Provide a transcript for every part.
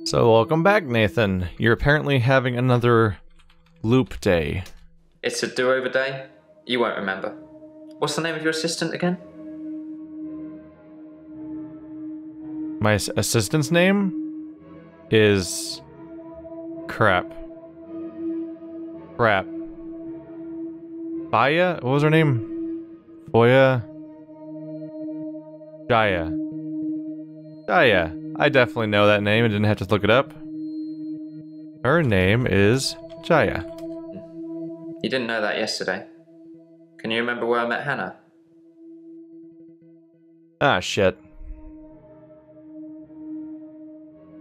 So welcome back, Nathan. You're apparently having another loop day. It's a do-over day? You won't remember. What's the name of your assistant again? My assistant's name is... Crap. Baya? What was her name? Boya? Jaya. Jaya. I definitely know that name. I didn't have to look it up. Her name is Jaya. You didn't know that yesterday. Can you remember where I met Hannah? Ah, shit.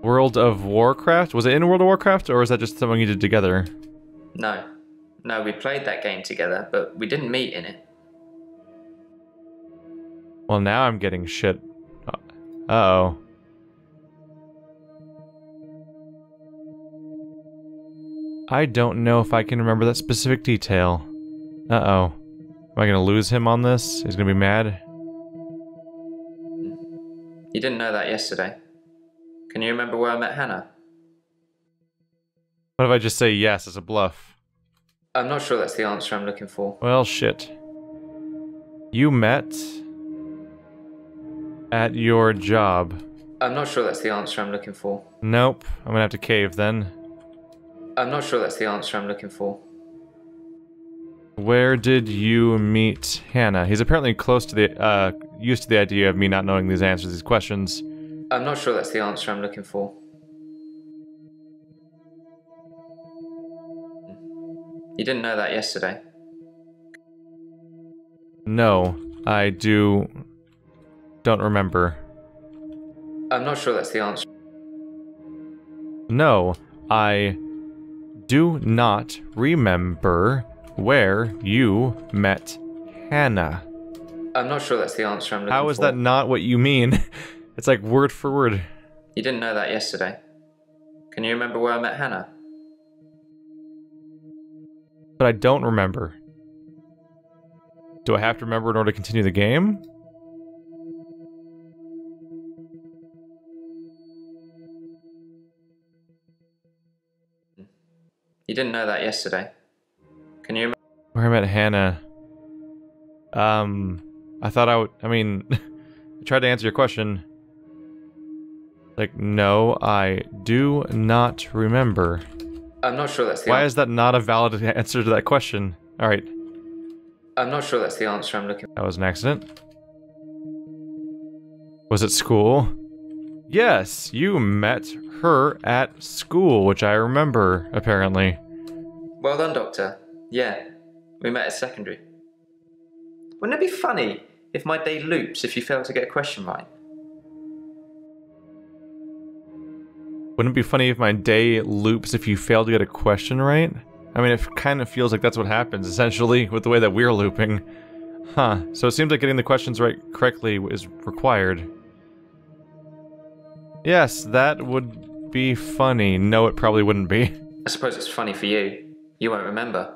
World of Warcraft? Was it in World of Warcraft, or was that just something you did together? No. No, we played that game together, but we didn't meet in it. Well, now I'm getting shit. Uh-oh. I don't know if I can remember that specific detail. Uh-oh. Am I gonna lose him on this? He's gonna be mad? You didn't know that yesterday. Can you remember where I met Hannah? What if I just say yes as a bluff? I'm not sure that's the answer I'm looking for. Well, shit. You met... at your job. I'm not sure that's the answer I'm looking for. Nope. I'm gonna have to cave then. I'm not sure that's the answer I'm looking for. Where did you meet Hannah? He's apparently close to the, used to the idea of me not knowing these answers to these questions. I'm not sure that's the answer I'm looking for. You didn't know that yesterday. No, I don't remember. I'm not sure that's the answer. No, I do not remember where you met Hannah. I'm not sure that's the answer I'm looking for. How is that not what you mean? It's like word for word. You didn't know that yesterday. Can you remember where I met Hannah? But I don't remember. Do I have to remember in order to continue the game? You didn't know that yesterday. Can you remember Where I met Hannah? I thought I mean, I tried to answer your question. Like, no, I do not remember. I'm not sure that's the Why is that not a valid answer to that question? Alright. I'm not sure that's the answer I'm looking for. That was an accident. Was it school? Yes, you met her at school, which I remember, apparently. Well done, Doctor. Yeah, we met at secondary. Wouldn't it be funny if my day loops if you fail to get a question right? Wouldn't it be funny if my day loops if you fail to get a question right? I mean, it kind of feels like that's what happens, essentially, with the way that we're looping. Huh, so it seems like getting the questions right correctly is required. Yes, that would be funny. No, it probably wouldn't be. I suppose it's funny for you. You won't remember.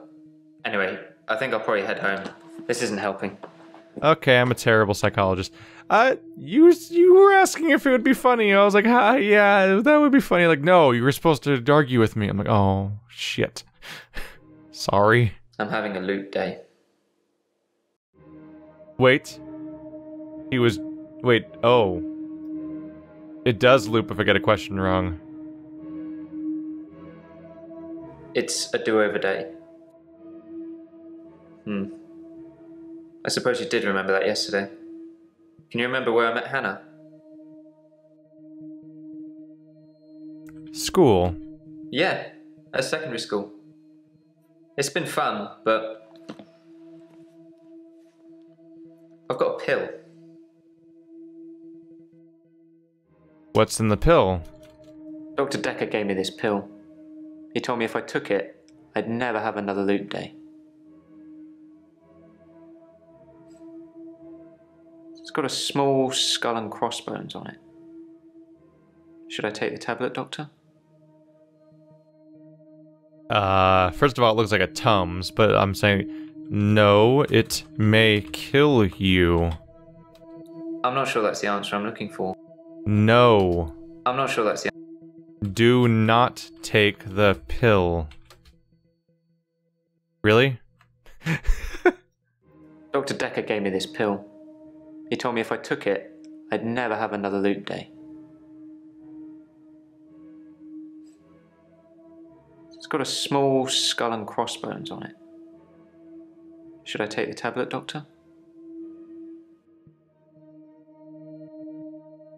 Anyway, I think I'll probably head home. This isn't helping. Okay, I'm a terrible psychologist. You were asking if it would be funny. I was like, yeah, that would be funny. Like, no, you were supposed to argue with me. I'm like, oh, shit. Sorry. I'm having a loop day. Wait. Wait, oh. It does loop if I get a question wrong. It's a do-over day. I suppose you did remember that yesterday. Can you remember where I met Hannah? School. Yeah, at secondary school. It's been fun, but I've got a pill. What's in the pill? Doctor Dekker gave me this pill. He told me if I took it, I'd never have another loop day. It's got a small skull and crossbones on it. Should I take the tablet, Doctor? First of all, it looks like a Tums, but I'm saying, no, it may kill you. I'm not sure that's the answer I'm looking for. No. I'm not sure that's the Do not take the pill. Really? Dr. Dekker gave me this pill. He told me if I took it, I'd never have another loop day. It's got a small skull and crossbones on it. Should I take the tablet, Doctor?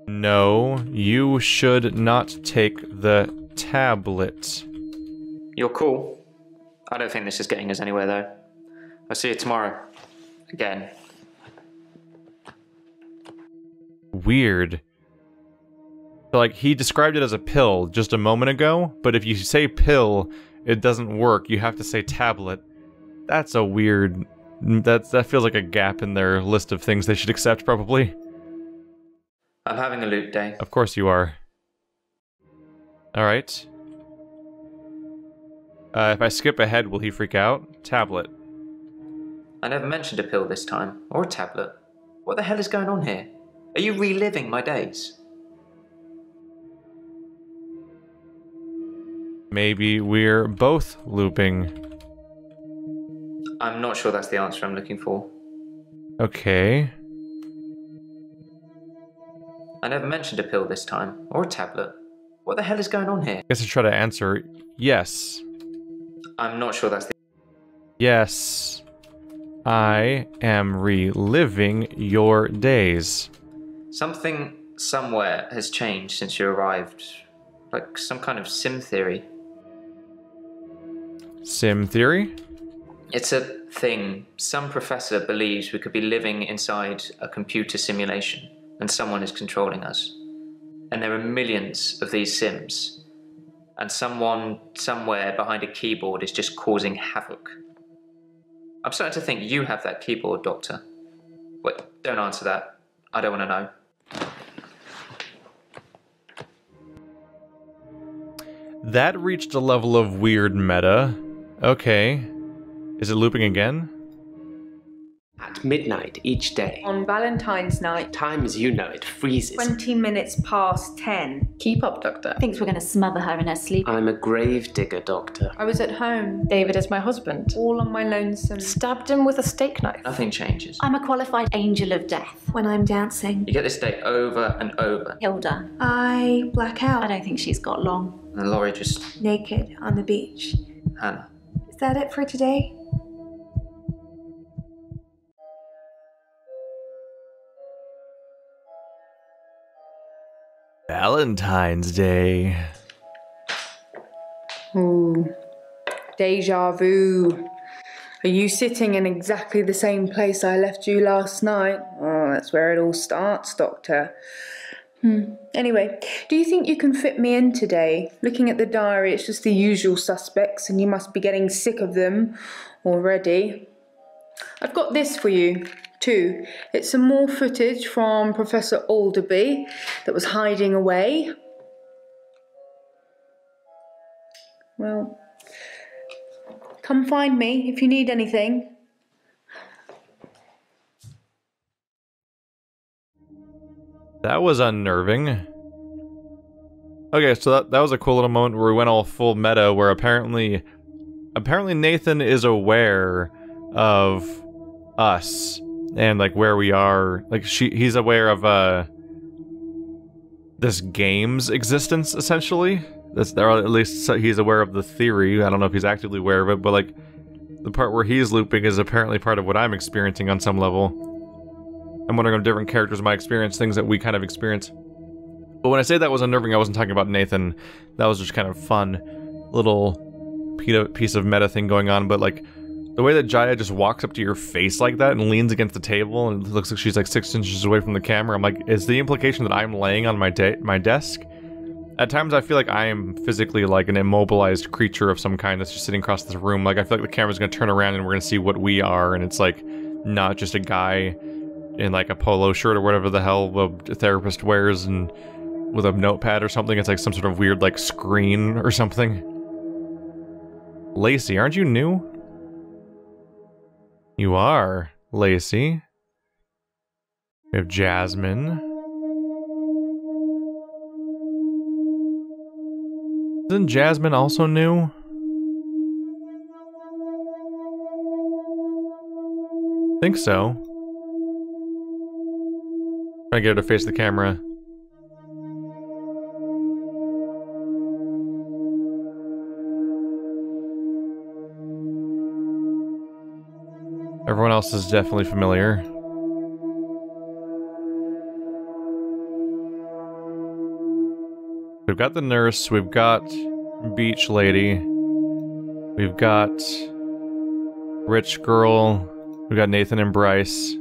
No, you should not take the tablet. You're cool. I don't think this is getting us anywhere, though. I'll see you tomorrow. Again. Weird. So, like, he described it as a pill just a moment ago, but if you say pill, it doesn't work. You have to say tablet. That's a weird... That feels like a gap in their list of things they should accept, probably. I'm having a loop day. Of course you are. Alright. If I skip ahead, will he freak out? Tablet. I never mentioned a pill this time, or a tablet. What the hell is going on here? Are you reliving my days? Maybe we're both looping. I'm not sure that's the answer I'm looking for. Okay. I never mentioned a pill this time, or a tablet. What the hell is going on here? I guess I try to answer yes. I'm not sure that's the... Yes. I am reliving your days. Something somewhere has changed since you arrived. Like some kind of sim theory. Sim theory? It's a thing. Some professor believes we could be living inside a computer simulation and someone is controlling us. And there are millions of these sims. And someone somewhere behind a keyboard is just causing havoc. I'm starting to think you have that keyboard, Doctor. Wait, don't answer that. I don't want to know. That reached a level of weird meta. Okay. Is it looping again? At midnight each day. On Valentine's night, Time as you know it freezes. 20 minutes past 10. Keep up, Doctor. Thinks we're going to smother her in her sleep. I'm a grave digger, Doctor. I was at home. David is my husband. All on my lonesome. Stabbed him with a steak knife. Nothing changes. I'm a qualified angel of death when I'm dancing. You get this day over and over. Hilda, I black out. I don't think she's got long. And Laurie just... Naked on the beach. Hannah. Is that it for today? Valentine's Day. Ooh. Deja vu. Are you sitting in exactly the same place I left you last night? Oh, that's where it all starts, Doctor. Anyway, do you think you can fit me in today? Looking at the diary, it's just the usual suspects, and you must be getting sick of them already. I've got this for you, too. It's some more footage from Professor Alderby that was hiding away. Well, come find me if you need anything. That was unnerving. Okay, so that was a cool little moment where we went all full meta, where apparently Nathan is aware of us and like where we are. Like he's aware of this game's existence, essentially. Or at least he's aware of the theory. I don't know if he's actively aware of it, but like the part where he's looping is apparently part of what I'm experiencing on some level. I'm wondering if different characters might experience things that we kind of experience. But when I say that was unnerving, I wasn't talking about Nathan. That was just kind of fun little piece of meta thing going on. But like the way that Jaya just walks up to your face like that and leans against the table and it looks like she's like 6 inches away from the camera, I'm like, is the implication that I'm laying on my desk? At times I feel like I am physically like an immobilized creature of some kind that's just sitting across this room. Like I feel like the camera's gonna turn around and we're gonna see what we are, and it's like not just a guy in like a polo shirt or whatever the hell a therapist wears and with a notepad or something. It's like some sort of weird like screen or something. Lacey, aren't you new? You are, Lacey. We have Jasmine. Isn't Jasmine also new? Think so. Trying to get her to face the camera. Everyone else is definitely familiar. We've got the nurse, we've got beach lady, we've got rich girl, we've got Nathan and Bryce.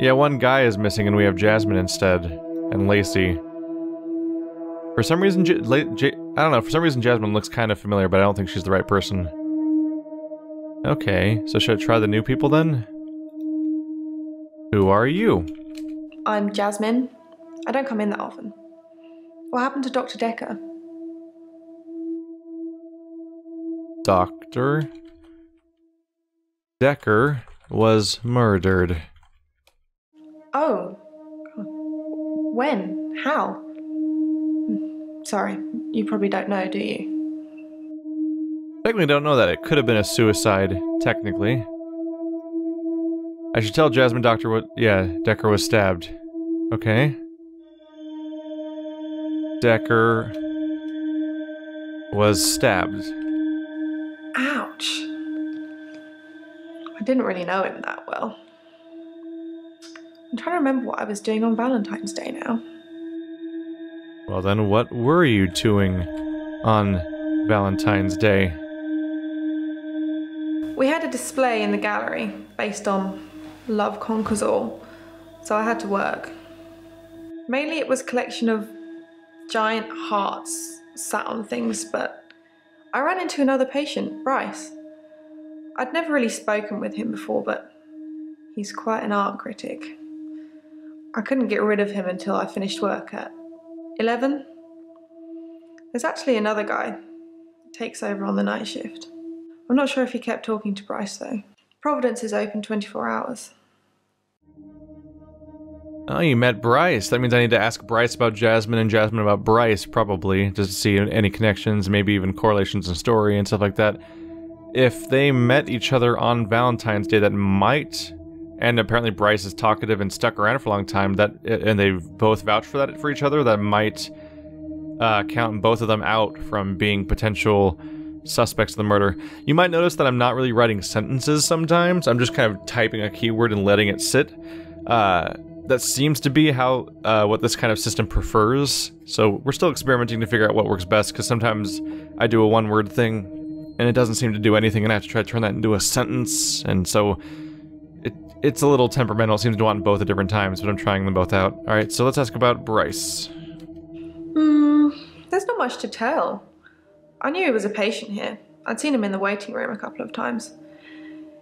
Yeah, one guy is missing and we have Jasmine instead, and Lacey. For some reason, I don't know, for some reason Jasmine looks kind of familiar, but I don't think she's the right person. Okay, so should I try the new people then? Who are you? I'm Jasmine. I don't come in that often. What happened to Dr. Dekker? Dr. Dekker was murdered. Oh. When? How? Sorry, you probably don't know, do you? Technically don't know that. It could have been a suicide, technically. I should tell Jasmine Dekker was stabbed. Okay. Dekker was stabbed. Ouch. I didn't really know him that well. I'm trying to remember what I was doing on Valentine's Day now. Well then, what were you doing on Valentine's Day? We had a display in the gallery based on Love Conquers All, so I had to work. Mainly it was a collection of giant hearts sat on things, but I ran into another patient, Bryce. I'd never really spoken with him before, but he's quite an art critic. I couldn't get rid of him until I finished work at 11. There's actually another guy who takes over on the night shift. I'm not sure if he kept talking to Bryce though. Providence is open 24 hours. Oh, you met Bryce. That means I need to ask Bryce about Jasmine and Jasmine about Bryce, probably, just to see any connections, maybe even correlations in story and stuff like that. If they met each other on Valentine's Day, that might, and apparently Bryce is talkative and stuck around for a long time, and they both vouch for that for each other, that might count both of them out from being potential suspects of the murder. You might notice that I'm not really writing sentences sometimes. I'm just kind of typing a keyword and letting it sit. That seems to be how what this kind of system prefers. So we're still experimenting to figure out what works best, because sometimes I do a one-word thing and it doesn't seem to do anything, and I have to try to turn that into a sentence, and so it's a little temperamental. It seems to want both at different times, but I'm trying them both out. Alright, so let's ask about Bryce. There's not much to tell. I knew he was a patient here. I'd seen him in the waiting room a couple of times.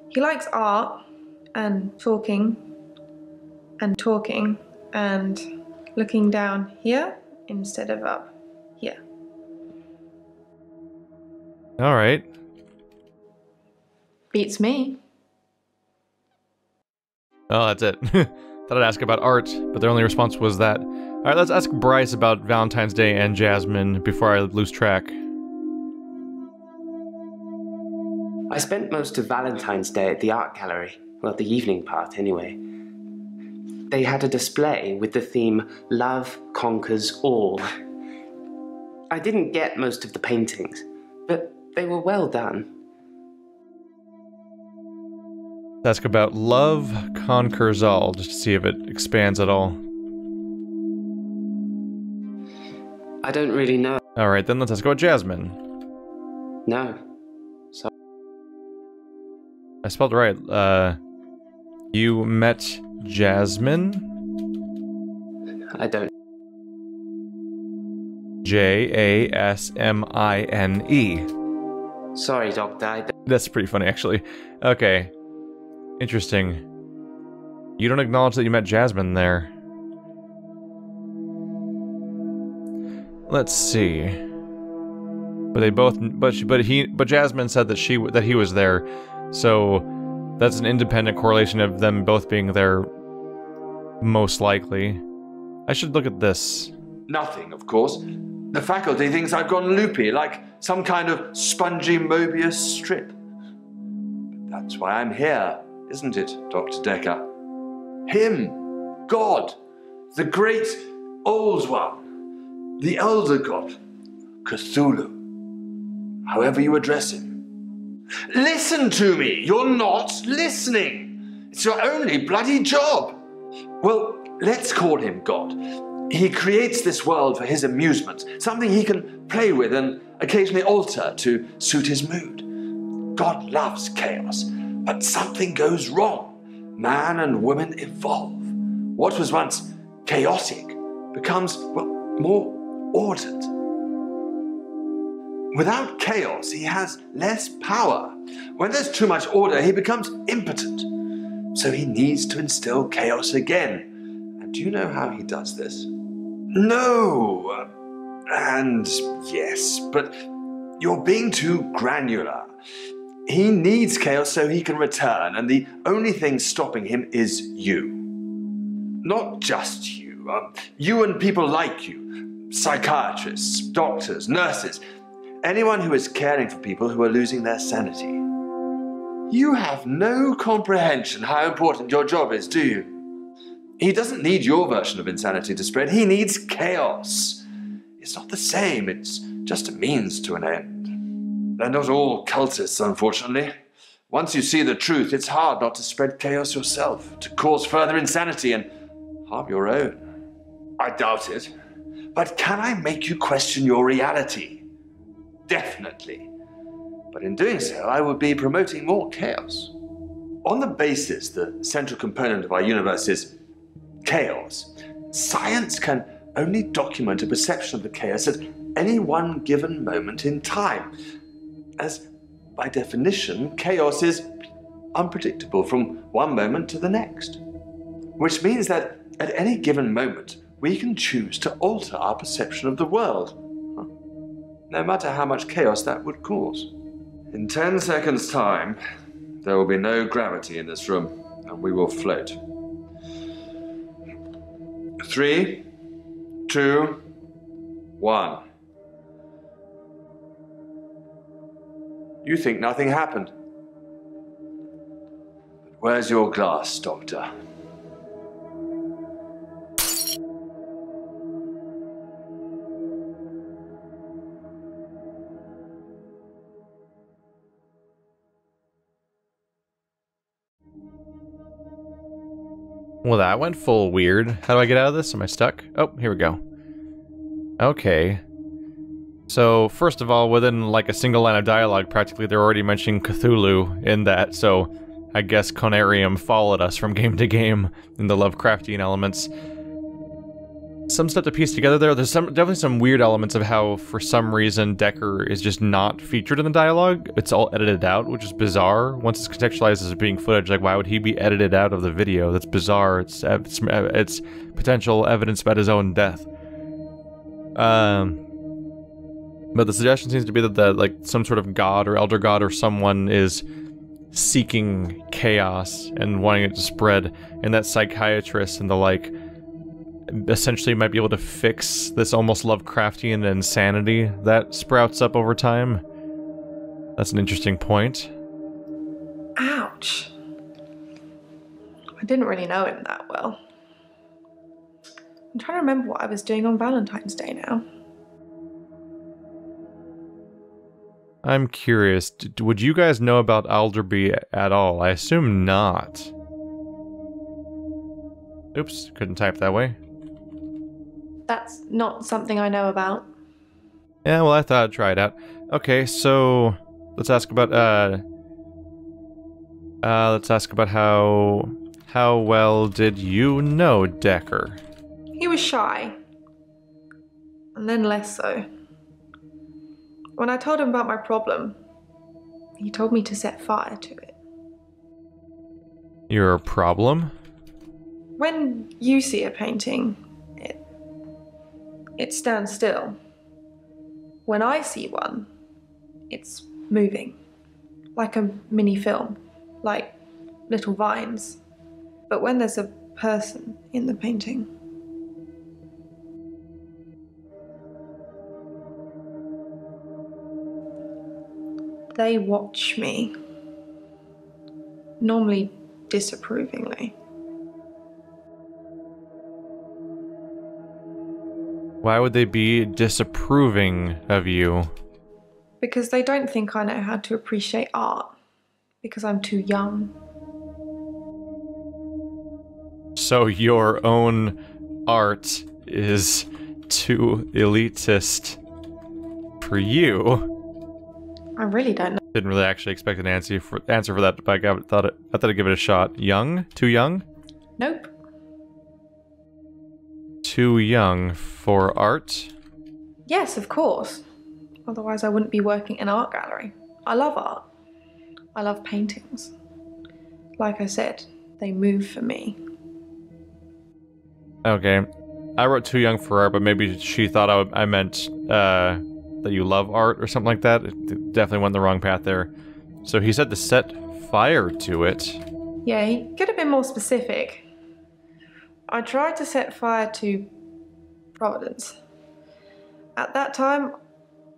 He likes art and talking and looking down here instead of up here. Alright. Beats me. Oh, that's it. Thought I'd ask about art, but their only response was that. Alright, let's ask Bryce about Valentine's Day and Jasmine before I lose track. I spent most of Valentine's Day at the art gallery. Well, the evening part, anyway. They had a display with the theme, Love Conquers All. I didn't get most of the paintings, but they were well done. Let's ask about Love Conquers All, just to see if it expands at all. I don't really know. Alright, then let's ask about Jasmine. No. I spelled it right. You met Jasmine? I don't. Jasmine. Sorry, Doctor. That's pretty funny, actually. Okay. Interesting. You don't acknowledge that you met Jasmine there. Let's see. But Jasmine said that he was there. So that's an independent correlation of them both being there, most likely. I should look at this. Nothing, of course. The faculty thinks I've gone loopy, like some kind of spongy Mobius strip. But that's why I'm here, isn't it, Dr. Dekker? Him, God, the great old one, the elder god, Cthulhu, however you address him. Listen to me! You're not listening! It's your only bloody job! Well, let's call him God. He creates this world for his amusement, something he can play with and occasionally alter to suit his mood. God loves chaos, but something goes wrong. Man and woman evolve. What was once chaotic becomes, well, more ordered. Without chaos, he has less power. When there's too much order, he becomes impotent. So he needs to instill chaos again. And do you know how he does this? No. And yes, but you're being too granular. He needs chaos so he can return, and the only thing stopping him is you. Not just you. You and people like you. Psychiatrists, doctors, nurses. Anyone who is caring for people who are losing their sanity. You have no comprehension how important your job is, do you? He doesn't need your version of insanity to spread. He needs chaos. It's not the same. It's just a means to an end. They're not all cultists, unfortunately. Once you see the truth, it's hard not to spread chaos yourself, to cause further insanity and harm your own. I doubt it. But can I make you question your reality? Definitely. But in doing so, I would be promoting more chaos. On the basis the central component of our universe is chaos, science can only document a perception of the chaos at any one given moment in time, as by definition, chaos is unpredictable from one moment to the next. Which means that at any given moment, we can choose to alter our perception of the world, no matter how much chaos that would cause. In 10 seconds' time, there will be no gravity in this room, and we will float. 3, 2, 1. You think nothing happened. But where's your glass, Doctor? Well, that went full weird. How do I get out of this? Am I stuck? Oh, here we go. Okay. So, first of all, within like a single line of dialogue, practically they're already mentioning Cthulhu in that, so I guess Conarium followed us from game to game in the Lovecraftian elements. Some stuff to piece together there. There's definitely some weird elements of how, for some reason, Dekker is just not featured in the dialogue. It's all edited out, which is bizarre. Once it's contextualized as being footage, like, why would he be edited out of the video? That's bizarre. It's potential evidence about his own death. But the suggestion seems to be that like some sort of god or elder god or someone is seeking chaos and wanting it to spread, and that psychiatrist and the like essentially might be able to fix this almost Lovecraftian insanity that sprouts up over time. That's an interesting point. Ouch. I didn't really know him that well. I'm trying to remember what I was doing on Valentine's Day now. I'm curious, would you guys know about Alderby at all? I assume not. Oops, couldn't type that way. That's not something I know about. Yeah, well, I thought I'd try it out. Okay, so let's ask about how well did you know Dekker? He was shy, and then less so. When I told him about my problem, he told me to set fire to it. Your problem? When you see a painting, it stands still. When I see one, it's moving, like a mini film, like little vines. But when there's a person in the painting, They watch me. Normally disapprovingly. Why would they be disapproving of you? Because they don't think I know how to appreciate art. Because I'm too young. So your own art is too elitist for you? I really don't know. Didn't really actually expect an answer for that, but I thought I'd give it a shot. Young? Too young? Nope. Too young for art? Yes, of course. Otherwise I wouldn't be working in an art gallery. I love art. I love paintings. Like I said, they move for me. Okay. I wrote too young for art, but maybe she thought I meant that you love art or something like that. It definitely went the wrong path there. So he said to set fire to it. Yeah, he could have been more specific. I tried to set fire to Providence. At that time,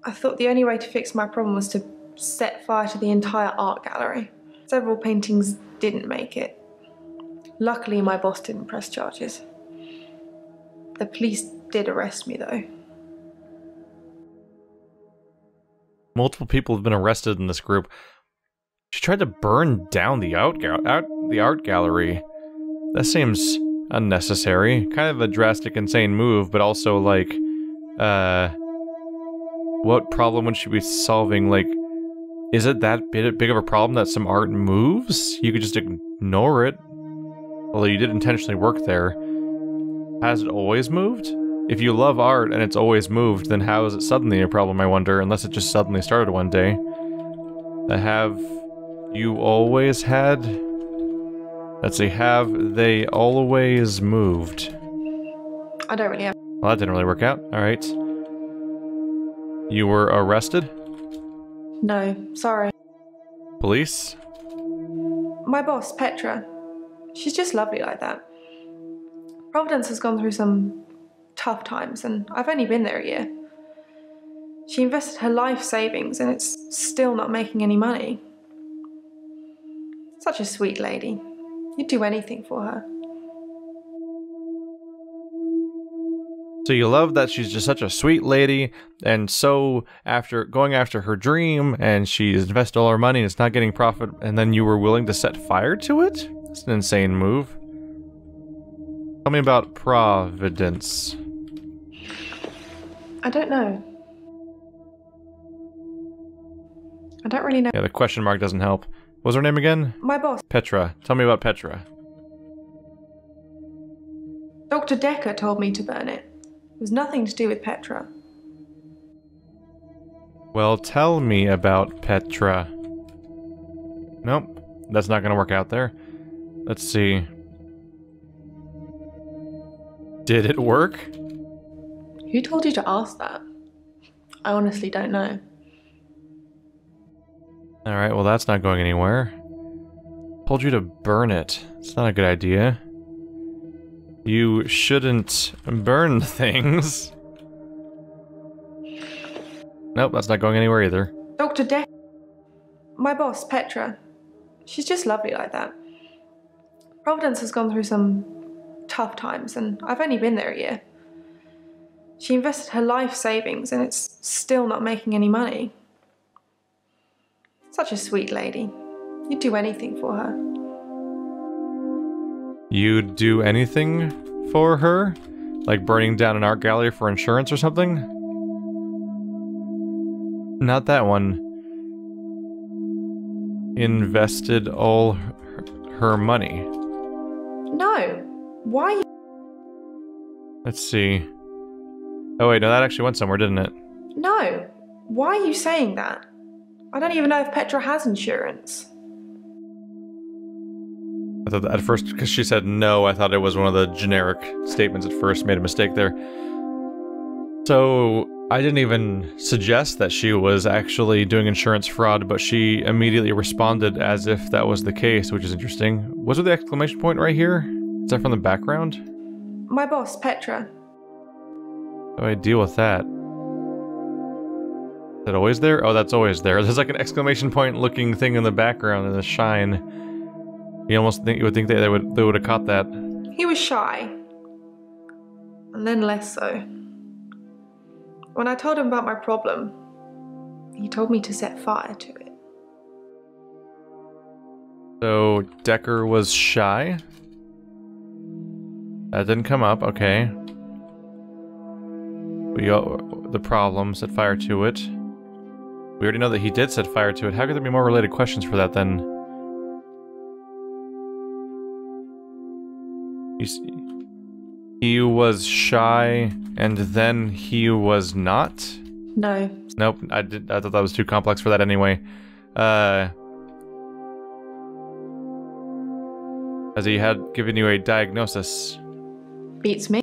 I thought the only way to fix my problem was to set fire to the entire art gallery. Several paintings didn't make it. Luckily, my boss didn't press charges. The police did arrest me, though. Multiple people have been arrested in this group. She tried to burn down the art gallery. That seems unnecessary. Kind of a drastic, insane move, but also, like, what problem would she be solving? Like, is it that big of a problem that some art moves? You could just ignore it. Although you did intentionally work there. Has it always moved? If you love art and it's always moved, then how is it suddenly a problem, I wonder? Unless it just suddenly started one day. Have you always had? Let's see, have they always moved? I don't really have... Well, that didn't really work out. Alright. You were arrested? No, sorry. Police? My boss, Petra. She's just lovely like that. Providence has gone through some tough times, and I've only been there a year. She invested her life savings, and it's still not making any money. Such a sweet lady. You'd do anything for her. So you love that she's just such a sweet lady, and so after going after her dream, and she's invested all her money and it's not getting profit, and then you were willing to set fire to it? That's an insane move. Tell me about Providence. I don't know. I don't really know. Yeah, the question mark doesn't help. What was her name again? My boss. Petra. Tell me about Petra. Doctor Dekker told me to burn it. It was nothing to do with Petra. Well, tell me about Petra. Nope, that's not gonna work out there. Let's see. Did it work? Who told you to ask that? I honestly don't know. Alright, well that's not going anywhere. Told you to burn it. It's not a good idea. You shouldn't burn things. Nope, that's not going anywhere either. Doctor Dekker. My boss, Petra. She's just lovely like that. Providence has gone through some tough times, and I've only been there a year. She invested her life savings, and it's still not making any money. Such a sweet lady. You'd do anything for her. You'd do anything for her? Like burning down an art gallery for insurance or something? Not that one. Invested all her money. No. Why? Let's see. Oh wait, no, that actually went somewhere, didn't it? No. Why are you saying that? I don't even know if Petra has insurance. I thought that at first, because she said no, I thought it was one of the generic statements at first, made a mistake there. So, I didn't even suggest that she was actually doing insurance fraud, but she immediately responded as if that was the case, which is interesting. Was it the exclamation point right here? Is that from the background? My boss, Petra. How do I deal with that? Is it always there? Oh, that's always there. There's like an exclamation point looking thing in the background in the shine. You almost think you would think they would have caught that. He was shy. And then less so. When I told him about my problem, he told me to set fire to it. So, Dekker was shy? That didn't come up, okay. The problem, set fire to it. We already know that he did set fire to it. How could there be more related questions for that then? He was shy, and then he was not? No. Nope, I thought that was too complex for that anyway. As he had given you a diagnosis. Beats me.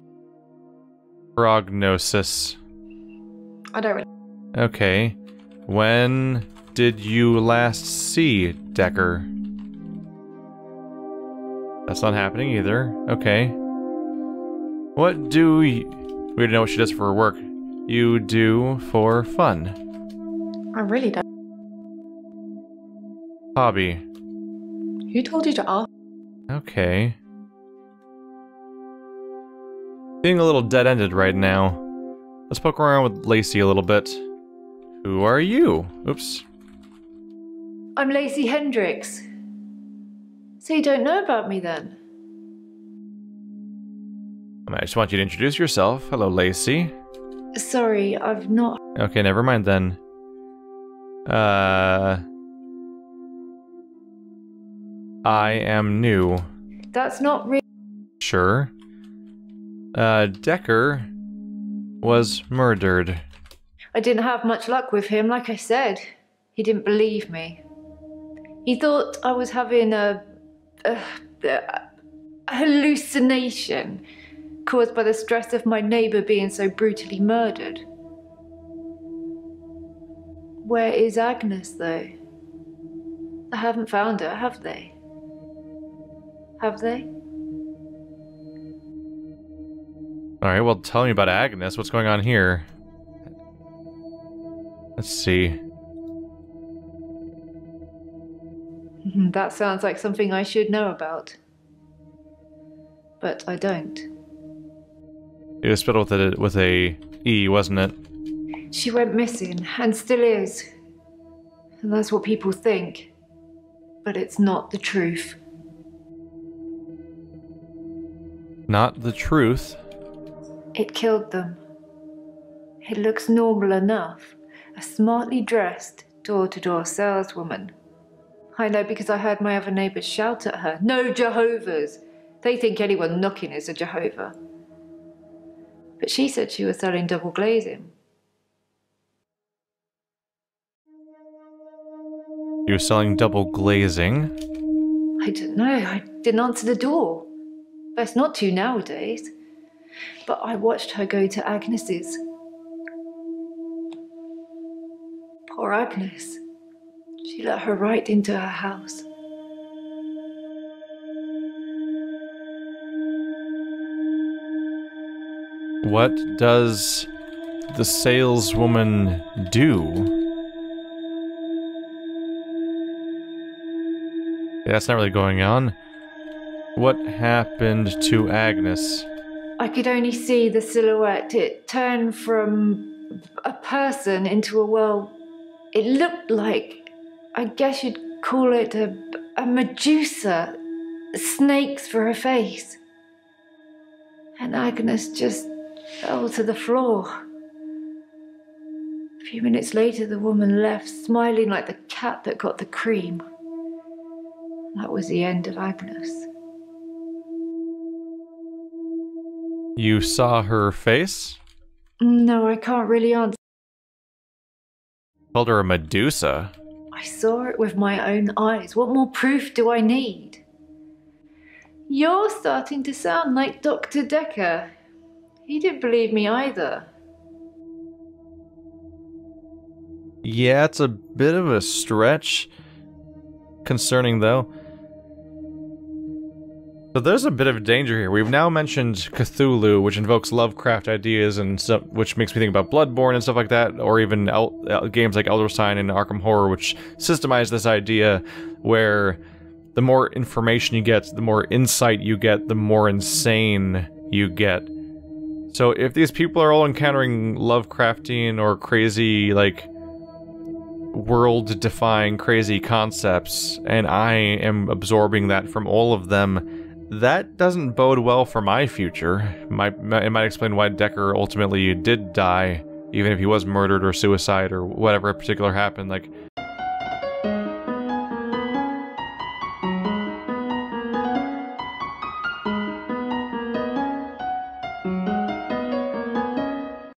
Prognosis. I don't really. Okay. When did you last see Dekker? That's not happening either. Okay. What do you... We already know what she does for her work. You do for fun. I really don't. Hobby. Who told you to ask? Okay. Being a little dead-ended right now. Let's poke around with Lacey a little bit. Who are you? Oops. I'm Lacey Hendricks. So you don't know about me then? I just want you to introduce yourself. Hello, Lacey. Sorry, I've not... Okay, never mind then. I am new. That's not real. Sure. Dekker was murdered. I didn't have much luck with him, like I said. He didn't believe me. He thought I was having a hallucination caused by the stress of my neighbour being so brutally murdered. Where is Agnes, though? I haven't found her, have they? Have they? Alright, well, tell me about Agnes. What's going on here? Let's see. That sounds like something I should know about. But I don't. It was spelled with a E, wasn't it? She went missing, and still is. And that's what people think. But it's not the truth. Not the truth. It killed them. It looks normal enough. A smartly dressed, door-to-door saleswoman. I know because I heard my other neighbours shout at her. No Jehovah's! They think anyone knocking is a Jehovah. But she said she was selling double glazing. You were selling double glazing? I don't know. I didn't answer the door. Best not to nowadays. But I watched her go to Agnes's. Poor Agnes. She let her right into her house. What does the saleswoman do? That's not really going on. What happened to Agnes? I could only see the silhouette. It turned from a person into a, well, it looked like, I guess you'd call it a Medusa. Snakes for her face. And Agnes just fell to the floor. A few minutes later, the woman left, smiling like the cat that got the cream. That was the end of Agnes. You saw her face? No, I can't really answer. Called her a Medusa. I saw it with my own eyes. What more proof do I need? You're starting to sound like Doctor Dekker. He didn't believe me either. Yeah, it's a bit of a stretch. Concerning, though. So there's a bit of danger here. We've now mentioned Cthulhu, which invokes Lovecraft ideas, and stuff, which makes me think about Bloodborne and stuff like that, or even games like Elder Sign and Arkham Horror, which systemize this idea where the more information you get, the more insight you get, the more insane you get. So if these people are all encountering Lovecraftian or crazy, like, world-defying crazy concepts, and I am absorbing that from all of them, that doesn't bode well for my future. It might explain why Dekker ultimately did die, even if he was murdered or suicide or whatever in particular happened. Like,